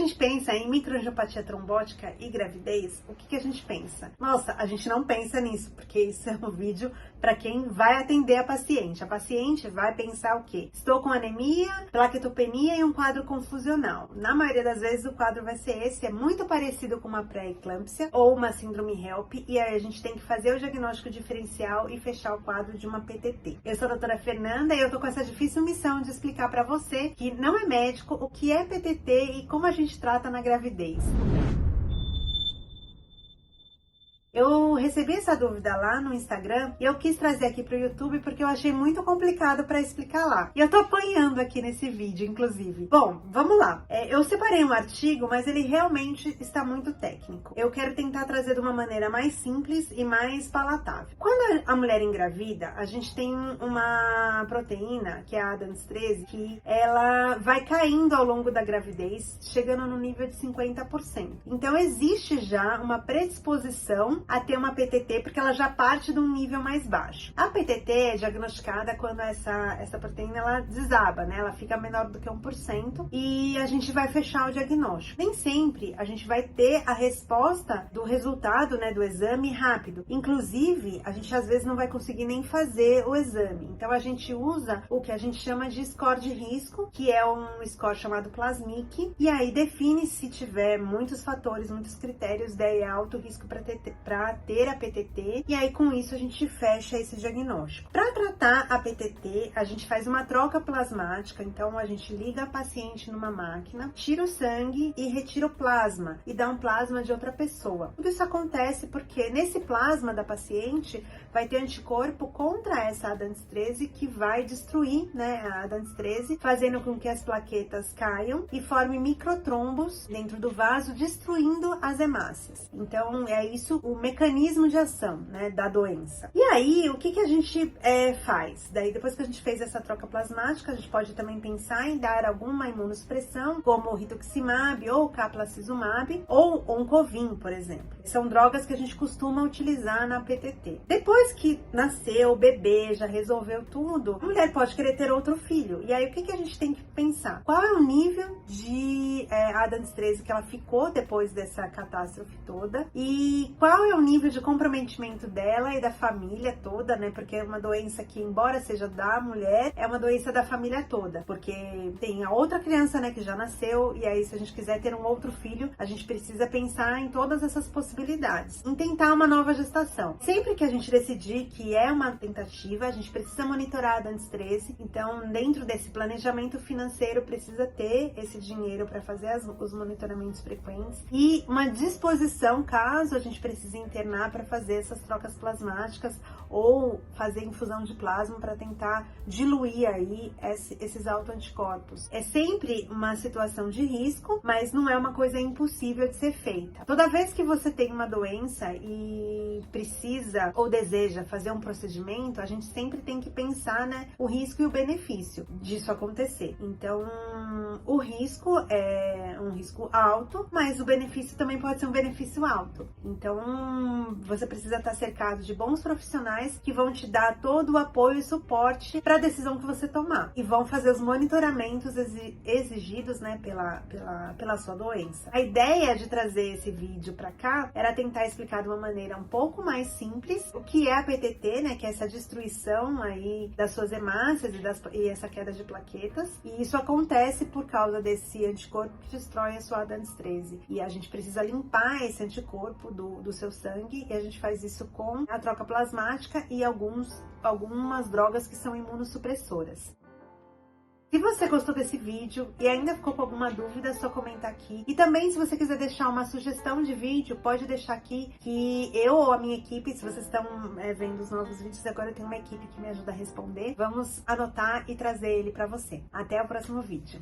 gente pensa em microangiopatia trombótica e gravidez, o que a gente pensa? Nossa, a gente não pensa nisso, porque isso é um vídeo para quem vai atender a paciente. A paciente vai pensar o quê? Estou com anemia, plaquetopenia e um quadro confusional. Na maioria das vezes o quadro vai ser esse, é muito parecido com uma pré-eclâmpsia ou uma síndrome HELP, e aí a gente tem que fazer o diagnóstico diferencial e fechar o quadro de uma PTT. Eu sou a doutora Fernanda e eu tô com essa difícil missão de explicar para você que não é médico o que é PTT e como a gente trata na gravidez. Eu recebi essa dúvida lá no Instagram e eu quis trazer aqui para o YouTube porque eu achei muito complicado para explicar lá. E eu tô apanhando aqui nesse vídeo, inclusive. Bom, vamos lá. Eu separei um artigo, mas ele realmente está muito técnico. Eu quero tentar trazer de uma maneira mais simples e mais palatável. Quando a mulher engravida, a gente tem uma proteína, que é a Addams 13, que ela vai caindo ao longo da gravidez, chegando no nível de 50%. Então existe já uma predisposição a ter uma PTT, porque ela já parte de um nível mais baixo. A PTT é diagnosticada quando essa proteína ela desaba, né? Ela fica menor do que 1% e a gente vai fechar o diagnóstico. Nem sempre a gente vai ter a resposta do resultado, né, do exame rápido. Inclusive, a gente às vezes não vai conseguir nem fazer o exame. Então a gente usa o que a gente chama de score de risco, que é um score chamado Plasmic, e aí define se tiver muitos fatores, muitos critérios, daí é alto risco para ter a PTT, e aí com isso a gente fecha esse diagnóstico. Para tratar a PTT, a gente faz uma troca plasmática, então a gente liga a paciente numa máquina, tira o sangue e retira o plasma, e dá um plasma de outra pessoa. Tudo isso acontece porque nesse plasma da paciente vai ter anticorpo contra essa Addams 13 que vai destruir, né, a Addams 13, fazendo com que as plaquetas caiam e formem microtrombos dentro do vaso, destruindo as hemácias. Então é isso o mecanismo de ação, né, da doença. E aí, o que a gente faz? Daí, depois que a gente fez essa troca plasmática, a gente pode também pensar em dar alguma imunossupressão, como o rituximab ou caplacizumab, ou oncovin, por exemplo. São drogas que a gente costuma utilizar na PTT. Depois que nasceu o bebê, já resolveu tudo, a mulher pode querer ter outro filho. E aí, o que a gente tem que pensar? Qual é o nível de Addams 13 que ela ficou depois dessa catástrofe toda? E qual é o nível de comprometimento dela e da família toda, né? Porque é uma doença que, embora seja da mulher, é uma doença da família toda. Porque tem a outra criança, né, que já nasceu, e aí se a gente quiser ter um outro filho, a gente precisa pensar em todas essas possibilidades. Em tentar uma nova gestação. Sempre que a gente decidir que é uma tentativa, a gente precisa monitorar a Addams 13. Então, dentro desse planejamento financeiro, precisa ter esse dinheiro para fazer os monitoramentos frequentes e uma disposição, caso a gente precise internar para fazer essas trocas plasmáticas ou fazer infusão de plasma para tentar diluir aí esses autoanticorpos. É sempre uma situação de risco, mas não é uma coisa impossível de ser feita. Toda vez que você tem uma doença e precisa ou deseja fazer um procedimento, a gente sempre tem que pensar, né, o risco e o benefício disso acontecer. Então, o risco é um risco alto, mas o benefício também pode ser um benefício alto. Então, você precisa estar cercado de bons profissionais que vão te dar todo o apoio e suporte para a decisão que você tomar e vão fazer os monitoramentos exigidos, né, pela sua doença. A ideia de trazer esse vídeo para cá era tentar explicar de uma maneira um pouco mais simples o que é a PTT, né, que é essa destruição aí das suas hemácias e essa queda de plaquetas, e isso acontece por causa desse anticorpo que destrói a sua Addams 13, e a gente precisa limpar esse anticorpo do seu sangue, e a gente faz isso com a troca plasmática e algumas drogas que são imunossupressoras. Se você gostou desse vídeo e ainda ficou com alguma dúvida, é só comentar aqui. E também, se você quiser deixar uma sugestão de vídeo, pode deixar aqui que eu ou a minha equipe, se vocês estão vendo os novos vídeos, agora eu tenho uma equipe que me ajuda a responder. Vamos anotar e trazer ele para você. Até o próximo vídeo.